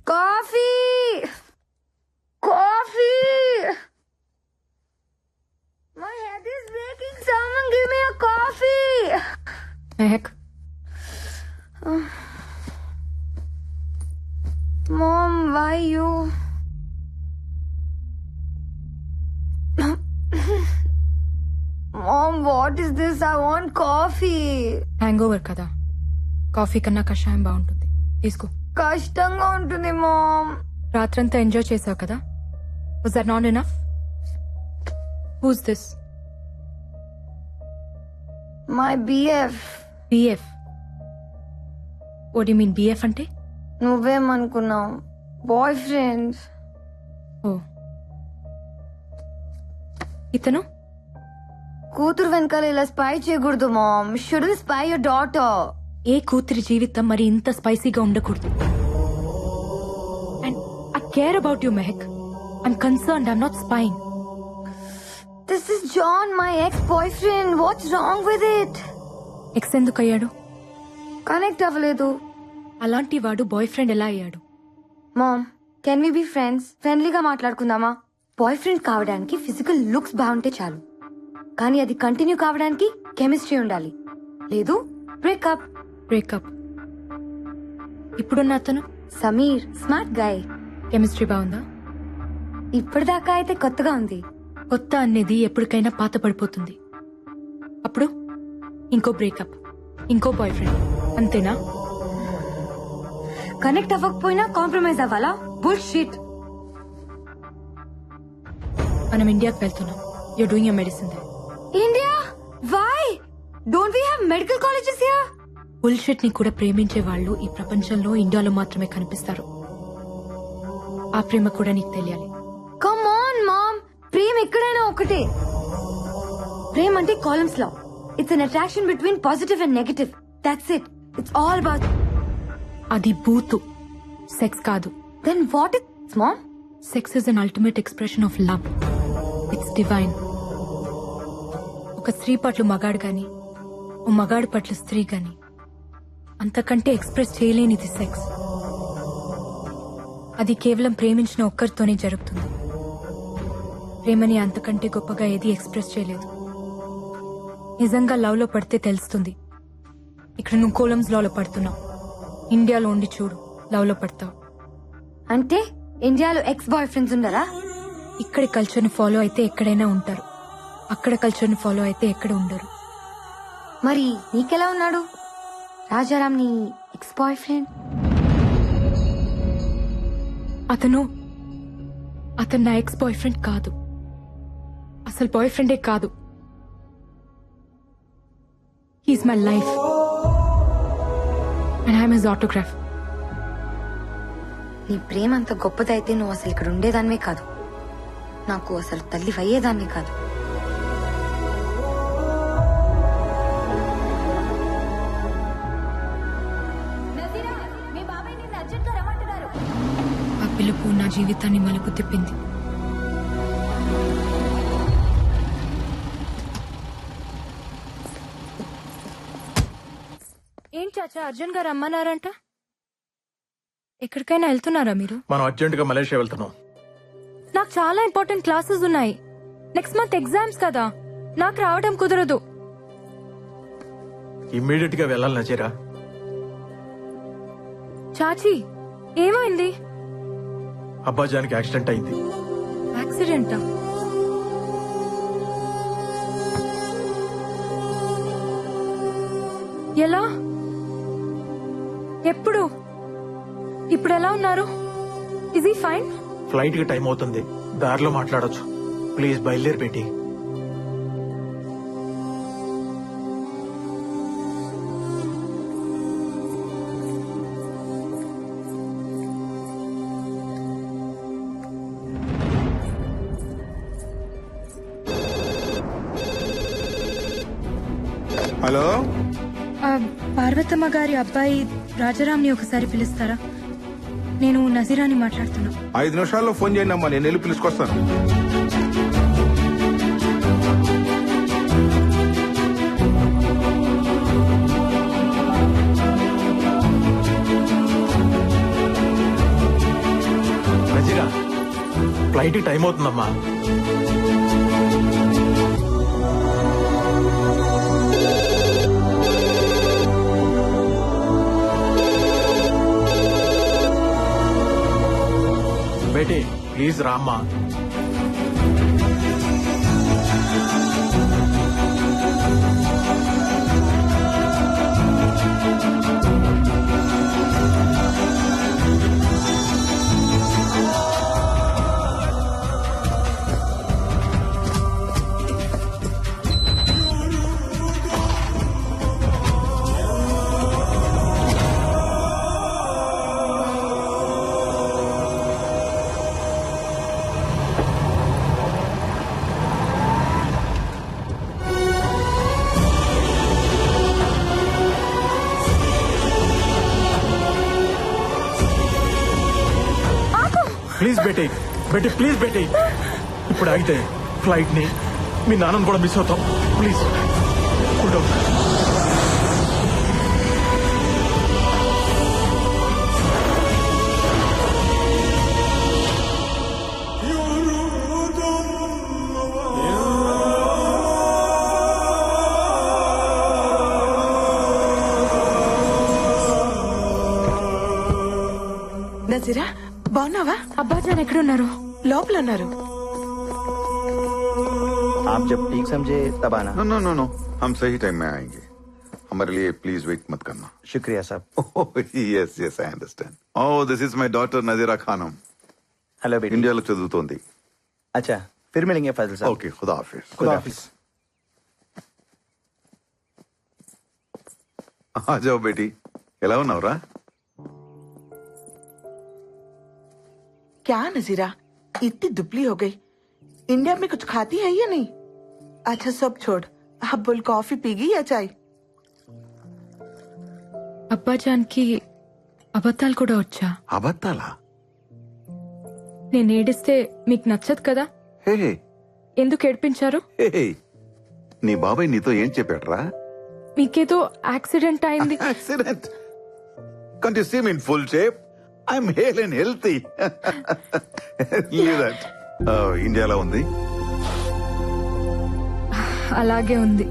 Coffee! Coffee! My head is breaking. Someone give me a coffee! Mehak. Mom, why you? Mom, what is this? I want coffee. Hang over కదా, coffee కన్నా కషాయం బాగుంటుంది, తీసుకో. కష్టంగా ఉంటుంది ma'am. రాత్రంతా enjoy చేసావు కదా, was that not enough? Who's this? My BF. BF? What you mean BF అంటే? నువ్వేమనుకున్నావు? Boy friend. ఓ, ఇతను కూతురు వెనకాల ఇలా స్పై చేయకూడదు mom. Should we spy your daughter? ఏ కూతురి జీవితం మరి ఇంత స్పైసీగా ఉండకూడదు. And I care about you Mehak. I'm concerned, I'm not spying. This is John, my ex boyfriend. What's wrong with it? Ex ఎందుకు అయ్యాడు? కనెక్ట్ అవ్వలేదు. అలాంటి వాడు బాయ్ ఫ్రెండ్ ఎలా అయ్యాడు? Mom, can we be friends? ఫ్రెండ్లీగా మాట్లాడుకుందామా? బాయ్ ఫ్రెండ్ కావడానికి ఫిజికల్ లుక్స్ బాగుంటే చాలు, కానీ అది కంటిన్యూ కావడానికి కెమిస్ట్రీ ఉండాలి. లేదు బ్రేకప్. బ్రేకప్? ఇప్పుడున్న అతను సమీర్ స్మార్ట్ గాయ్. కెమిస్ట్రీ బాగుందా? ఇప్పటిదాకా అయితే కొత్తగా ఉంది. కొత్త అనేది ఎప్పటికైనా పాత పడిపోతుంది. అప్పుడు ఇంకో బ్రేకప్, ఇంకో బాయ్ ఫ్రెండ్, అంతేనా? కనెక్ట్ అవ్వకపోయినా కాంప్రమైజ్ అవ్వాలా? బుల్షిట్. మనం ఇండియాకి వెళ్తున్నాం. You're doing your medicine there. India? Why? Don't we have medical colleges here? Bullshit ని కూడా ప్రేమించే వాళ్ళు ఈ ప్రపంచంలో ఇండియాలో మాత్రమే కనిపిస్తారు. ఆ ప్రేమ కూడా నీకు తెలియాలి. కమ్ ఆన్ మామ్, ప్రేమ ఎక్కడైనా ఒకటే. ప్రేమ అంటే Coulomb's law. It's an attraction between positive and negative. That's it. It's all about. అది బూతు, సెక్స్ కాదు. Then what is mom? Sex is an ultimate expression of love. It's divine. ఒక స్త్రీ పట్ల మగాడు గాని, ఓ మగాడు పట్ల స్త్రీ గాని అంతకంటే ఎక్స్ప్రెస్ చేయలేనిది సెక్స్. అది కేవలం ప్రేమించిన ఒక్కరితోనే జరుగుతుంది. ప్రేమని అంతకంటే గొప్పగా ఏది ఎక్స్ప్రెస్ చేయలేదు. నిజంగా లవ్ లో పడితే తెలుస్తుంది. ఇక్కడ నువ్వు కోలమ్స్ లో పడుతున్నావు. ఇండియాలో ఉండి చూడు, లవ్ లో పడతావు. అంటే ఇండియాలో ఎక్స్ బాయ్ ఫ్రెండ్స్ ఉండరా? ఇక్కడి కల్చర్ ని ఫాలో అయితే ఎక్కడైనా ఉంటారు, అక్కడ కల్చర్ ని ఫాలో అయితే ఎక్కడ ఉండరు. మరి నీకెలా ఉన్నాడు రాజారాం, నీ ఎక్స్ బాయ్ ఫ్రెండ్? అతను నా ఎక్స్ బాయ్ ఫ్రెండ్ కాదు, అసలు బాయ్ ఫ్రెండే కాదు. He's my life and I'm his autograph. నీ ప్రేమ అంత గొప్పదైతే నువ్వు అసలు ఇక్కడ ఉండేదానివే కాదు, నాకు అసలు తల్లి అయ్యేదానివే కాదు. ఆ పిలుపు నా జీవితాన్ని మలుపు తిప్పింది. ఏం చాచా, అర్జున్ గారు రమ్మన్నారంట? ఎక్కడికైనా వెళ్తున్నారా మీరు? మనం అర్జెంట్ గా మలేషియా వెళ్తున్నాం. నాకు చాలా ఇంపార్టెంట్ క్లాసెస్ ఉన్నాయి. నెక్స్ట్ మంత్ ఎగ్జామ్స్ కదా, నాకు రావడం కుదరదు. ఇమ్మీడియట్ గా వెళ్ళాలి నజీరా. చాచి, ఏమైంది? అబ్బాజానికి యాక్సిడెంట్ అయింది. యాక్సిడెంటా? ఎలా? ఎప్పుడు? ఇప్పుడు ఎలా ఉన్నారు? Is he fine? ఫ్లైట్ కి టైం అవుతుంది, దారిలో మాట్లాడొచ్చు. ప్లీజ్ బయలుదేరి పెట్టి. హలో, పార్వతమ్మ గారి అబ్బాయి రాజారాంని ఒకసారి పిలుస్తారా? నేను నజీరాని మాట్లాడుతున్నా. 5 నిమిషాల్లో ఫోన్ చేయండి అమ్మా, నేను వెళ్ళి పిలుచుకొస్తాను. ఫ్లైట్ కి టైం అవుతుందమ్మా. బేటీ ప్లీజ్ రామ్మా. Please Beti, Beti please Beti. ఇప్పుడు ఆగితే ఫ్లైట్ ని మీ నాన్నను కూడా మిస్ అవుతాం. Please cool down. నజీరా బాగున్నావా? అబ్బాజాన్ ఎక్కడున్నారు? లోపల ఉన్నారు. आप जब ठीक समझे तब आना। नो नो नो नो, हम सही टाइम में आएंगे. हमारे लिए प्लीज वेट मत करना. शुक्रिया साहब। Yes yes I understand. Oh this is my daughter Nazira Khanam. Hello बेटी। ఇండియాలో చదువుతోంది. अच्छा फिर मिलेंगे फैजल साहब। ఓకే ఖుదా హాఫిజ్. खुदा हाफिज। आ जाओ बेटी. ఎలా ఉన్నావురా? क्या नजीरा इतनी दुबली हो गई? इंडिया में कुछ खाती है या नहीं? अच्छा सब छोड़, अब बोल कॉफी पीगी या चाय? అబ్బాజాన్ కి అబద్ధాలు కూడా వచ్చా? అబద్ధాలా? నేను ఏడిస్తే మీకు నచ్చదు కదా, హే ఎందుకు ఏడిపించారు? హే నీ బాబాయ్ నీతో ఏం చెప్పాడురా? మీకేదో యాక్సిడెంట్ అయింది. Accident? Can't you see me in full shape? I'm hale and healthy. Leave that. ఇండియాలో ఉంది. అలాగే ఉంది.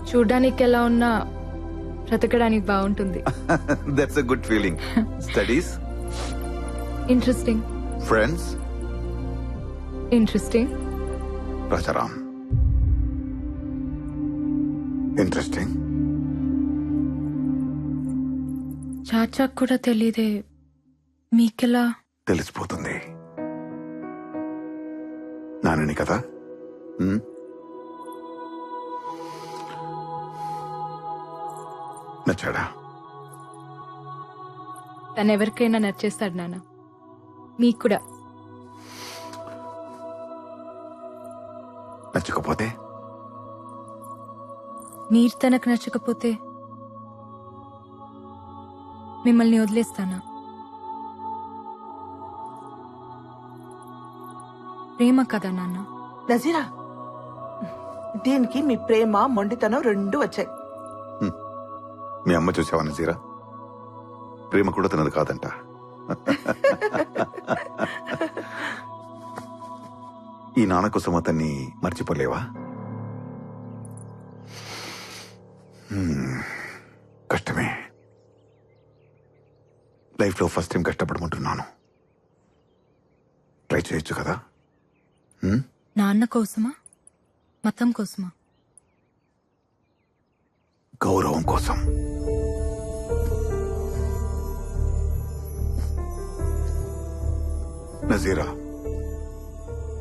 చూడ్డానికి ఎలా ఉన్నా బ్రతకడానికి బాగుంటుంది. That's a good feeling. Studies? Interesting. Friends? Interesting. Rajaram interesting. చాచాకు కూడా తెలీదే, మీకెలా? తెలిసిపోతుంది. నానని కదా. నచ్చాడా? తను ఎవరికైనా నచ్చేస్తాడు నాన్న, మీకు కూడా. నచ్చకపోతే? మీరు తనకు నచ్చకపోతే మిమ్మల్ని వదిలేస్తానా? ప్రేమ కదా నాన్న. నజీరా దీనికి మీ ప్రేమ మొండితనం రెండు వచ్చాయి. మీ అమ్మ చూసావా నజీరా? ప్రేమ కూడా తనది కాదంట. ఈ నాన్న కోసం అతన్ని మర్చిపోలేవా? కష్టమే. లైఫ్ లో ఫస్ట్ టైం కష్టపడమంటున్నాను. ట్రై చేయొచ్చు కదా. నాన్న కోసమా, మతం కోసమా? గౌరవం కోసం. నజీరా,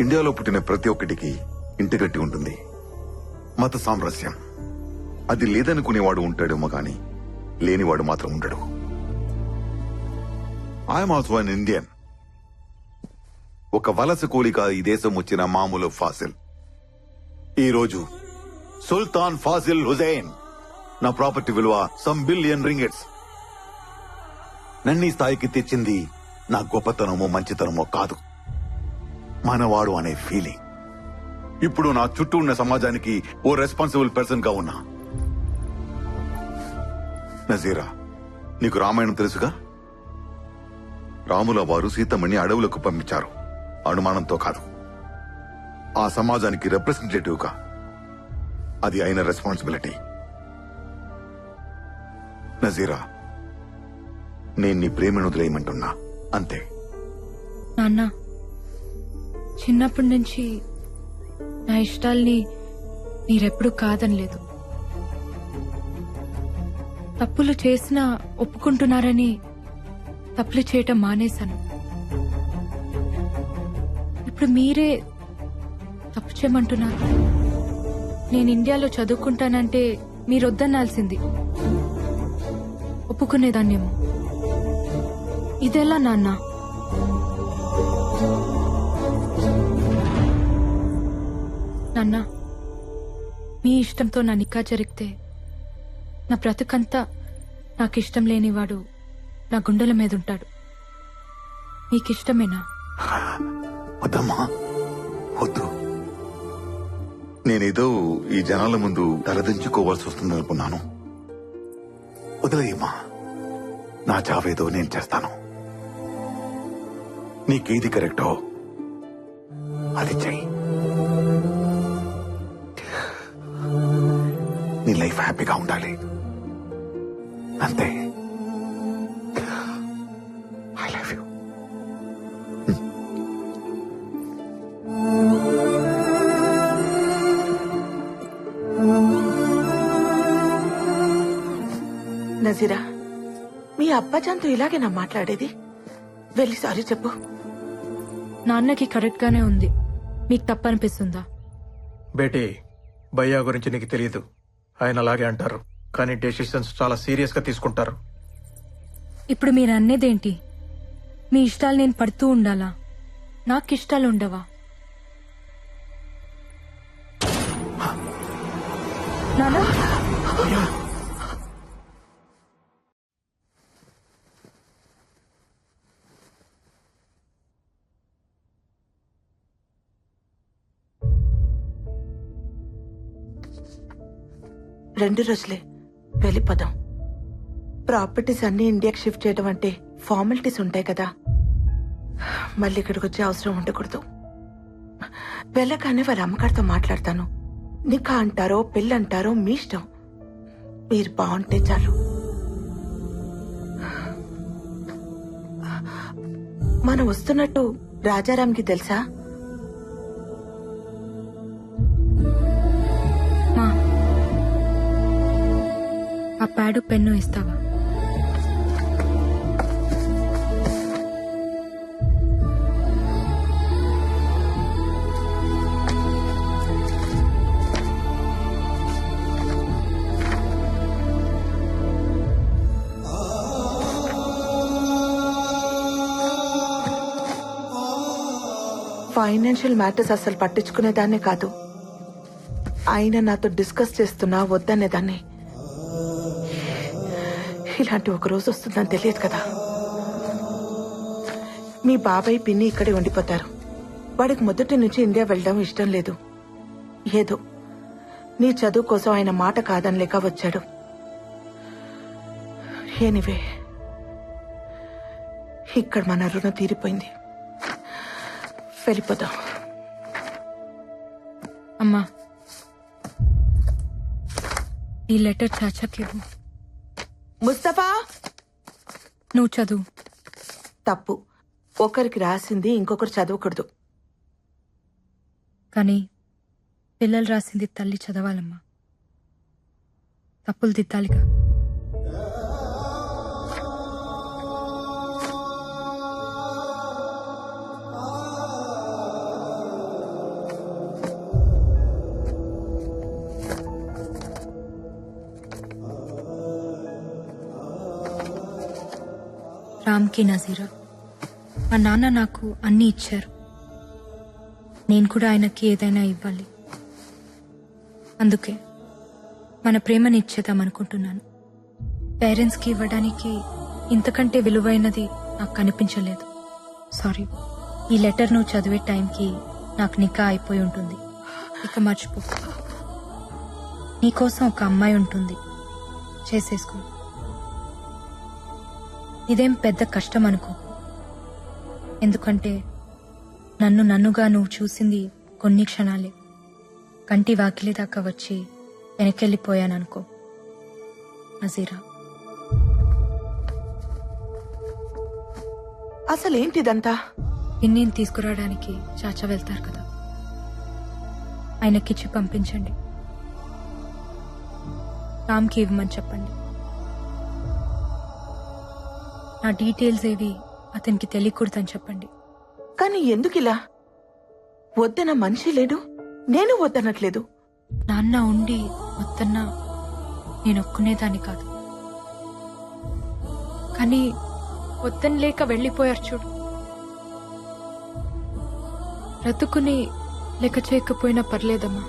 ఇండియాలో పుట్టిన ప్రతి ఒక్కటికి ఇంటి గట్టి ఉంటుంది. మత సామరస్యం అది లేదనుకునేవాడు ఉంటాడేమో గాని లేనివాడు మాత్రం ఉండడు. I'm also an Indian. ఒక వలస కూలిక ఈ దేశం వచ్చిన మామూలు ఫాసిల్. ఈ రోజు సుల్తాన్ ఫాసిల్ హుజైన్ నా ప్రాపర్టీ విలువ సమ్ బిలియన్ రింగెట్స్. నన్ను ఈ స్థాయికి తెచ్చింది నా గొప్పతనమో మంచితనమో కాదు, మనవాడు అనే ఫీలింగ్. ఇప్పుడు నా చుట్టూ ఉన్న సమాజానికి ఓ రెస్పాన్సిబుల్ పర్సన్ గా ఉన్నా. నజీరా, నీకు రామాయణం తెలుసుగా? రాముల వారు సీతమ్మని అడవులకు పంపించారు. అనుమానంతో కాదు, ఆ సమాజానికి రిప్రజెంటేటివ్ గా అది అయిన రెస్పాన్సిబిలిటీ. నజీరా, నేను నీ ప్రేమను వదిలేయమంటున్నా, అంతే. నాన్న, చిన్నప్పటి నుంచి నా ఇష్టాల్ని మీరెప్పుడు కాదనలేదు. తప్పులు చేసినా ఒప్పుకుంటున్నారని తప్పులు చేయటం మానేశాను. ఇప్పుడు మీరే తప్పు చేయమంటున్నారు. నేను ఇండియాలో చదువుకుంటానంటే మీరొద్దనాల్సింది, ఒప్పుకునేదాన్నేమో. ఇదెలా నాన్న? నాన్న, మీ ఇష్టంతో నా నిక్కా జరిగితే నా బ్రతుకంతా నాకిష్టం లేనివాడు నా గుండెల మీద ఉంటాడు. మీకిష్టమేనా? వద్దమ్మా, వద్దు. నేనేదో ఈ జనాల ముందు తలదించుకోవాల్సి వస్తుందనుకున్నాను. వదిలేయమ్మా, నా చావేదో నేను చేస్తాను. నీకేది కరెక్టో అది చెయ్యి. నీ లైఫ్ హ్యాపీగా ఉండాలి, అంతే. I love you. నజీరా, మీ అబ్బాజాన్తో ఇలాగేనా మాట్లాడేది? వెళ్ళి సారీ చెప్పు. నాన్నకి కరెక్ట్ గానే ఉంది, మీకు తప్పనిపిస్తుందా? బేటీ, భయ్యా గురించి నీకు తెలియదు. ఆయన అలాగే అంటారు, కానీ డెసిషన్స్ చాలా సీరియస్ గా తీసుకుంటారు. ఇప్పుడు మీరు అన్నేదేంటి? మీ ఇష్టాలు నేను పడుతూ ఉండాలా? నాకు ఇష్టాలు ఉండవా? నాన్న, రెండు రోజులే, వెళ్ళిపోదాం. ప్రాపర్టీస్ అన్ని ఇండియాకి షిఫ్ట్ చేయడం అంటే ఫార్మాలిటీస్ ఉంటాయి కదా, మళ్ళీ ఇక్కడికి వచ్చే అవసరం ఉండకూడదు. వెళ్ళగానే వాళ్ళ అమ్మగారితో మాట్లాడతాను. నికా అంటారో పెళ్ళి అంటారో మీ ఇష్టం, మీరు బాగుంటే చాలు. మనం వస్తున్నట్టు రాజారాంకి తెలుసా? మా ఆ ప్యాడు పెన్ను ఇస్తావా? ఫైనాన్షియల్ మ్యాటర్స్ అసలు పట్టించుకునేదాన్నే కాదు, ఆయన నాతో డిస్కస్ చేస్తున్నా వద్దనేదాన్ని. ఇలాంటి ఒక రోజు వస్తుందని తెలియదు కదా. మీ బాబాయ్ పిన్ని ఇక్కడే ఉండిపోతారు. వాడికి మొదటి నుంచి ఇండియా వెళ్ళడం ఇష్టం లేదు. ఏదో నీ చదువు కోసం ఆయన మాట కాదనలేక వచ్చాడు. ఎనీవే, ఇక్కడ మన రుణం తీరిపోయింది, వెళ్ళిపోదాం. అమ్మా, ఈ లెటర్ చాచాకి ఇవ్వు. ముస్తఫా, నువ్వు చదువు. తప్పు. ఒకరికి రాసింది ఇంకొకరు చదవకూడదు. కానీ పిల్లలు రాసింది తల్లి చదవాలమ్మా, తప్పులు దిద్దాలిగా. రామ్కి నజీరా, మా నాన్న నాకు అన్నీ ఇచ్చారు. నేను కూడా ఆయనకి ఏదైనా ఇవ్వాలి. అందుకే మన ప్రేమని ఇచ్చేద్దామనుకుంటున్నాను. పేరెంట్స్కి ఇవ్వడానికి ఇంతకంటే విలువైనది నాకు కనిపించలేదు. సారీ. ఈ లెటర్ నువ్వు చదివే టైంకి నాకు నికా అయిపోయి ఉంటుంది. ఇక మర్చిపో. నీకోసం ఒక అమ్మాయి ఉంటుంది, చేసేసుకో. ఇదేం పెద్ద కష్టం అనుకో, ఎందుకంటే నన్నుగా నువ్వు చూసింది కొన్ని క్షణాలే. కంటి వాకిలి దాకా వచ్చి వెనకెళ్ళిపోయాననుకో నజీరా. అసలేంటిదంతా? పిన్నిని తీసుకురావడానికి చాచా వెళ్తారు కదా, ఆయనకిచ్చి పంపించండి. రామ్కి ఇవ్వమని చెప్పండి. నా డీటెయిల్స్ ఏవి అతనికి తెలియకూడదని చెప్పండి. కానీ ఎందుకిలా? వద్దన మనిషి లేడు, నేను వద్దనట్లేదు. నాన్న ఉండి వద్దన్నా నేను ఒక్కునేదాన్ని కాదు. కానీ వద్దని లేక వెళ్ళిపోయారు చూడు. బ్రతుకుని లెక్క చేయకపోయినా పర్లేదమ్మా,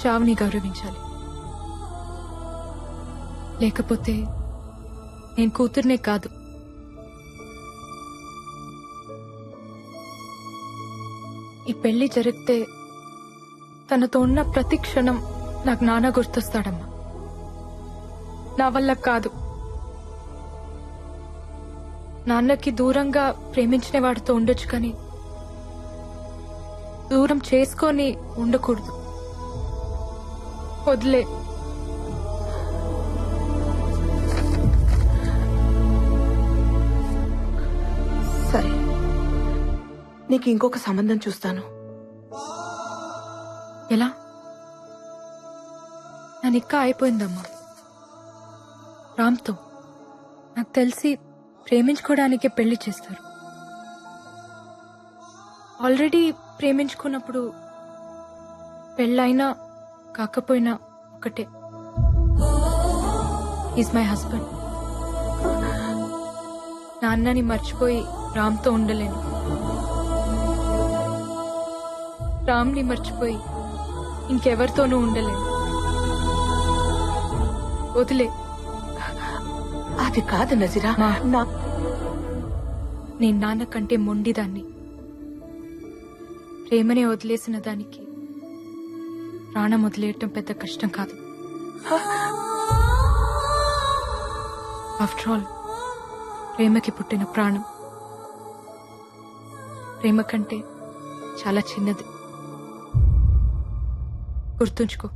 చావుని గౌరవించాలి. లేకపోతే నేను కూతుర్నే కాదు, ఈ పెళ్లి జరిగితే తనతో ఉన్న ప్రతి క్షణం నాకు నాన్న గుర్తొస్తాడమ్మా. నా వల్ల కాదు. నాన్నకి దూరంగా ప్రేమించిన వాడితో ఉండొచ్చు, కానీ దూరం చేసుకొని ఉండకూడదు. వదిలే. సరే, నీకు ఇంకొక సంబంధం చూస్తాను. ఎలా? నా నిక్కా అయిపోయిందమ్మా రామ్తో. నాకు తెలిసి ప్రేమించుకోవడానికే పెళ్లి చేస్తారు. ఆల్రెడీ ప్రేమించుకున్నప్పుడు పెళ్ళైనా కాకపోయినా ఒకటే. Is my husband. నాన్నని మర్చిపోయి రామ్తో ఉండలేను, రామ్ని మర్చిపోయి ఇంకెవరితోనూ ఉండలేను. వదిలే. అది కాదు నజీరా. నేను నాన్న కంటే మొండిదాన్ని. ప్రేమనే వదిలేసిన దానికి ప్రాణం వదిలేయటం పెద్ద కష్టం కాదు. ఆఫ్టర్ ఆల్ ప్రేమకి పుట్టిన ప్రాణం ప్రేమ కంటే చాలా చిన్నది. గుర్తుంచుకో.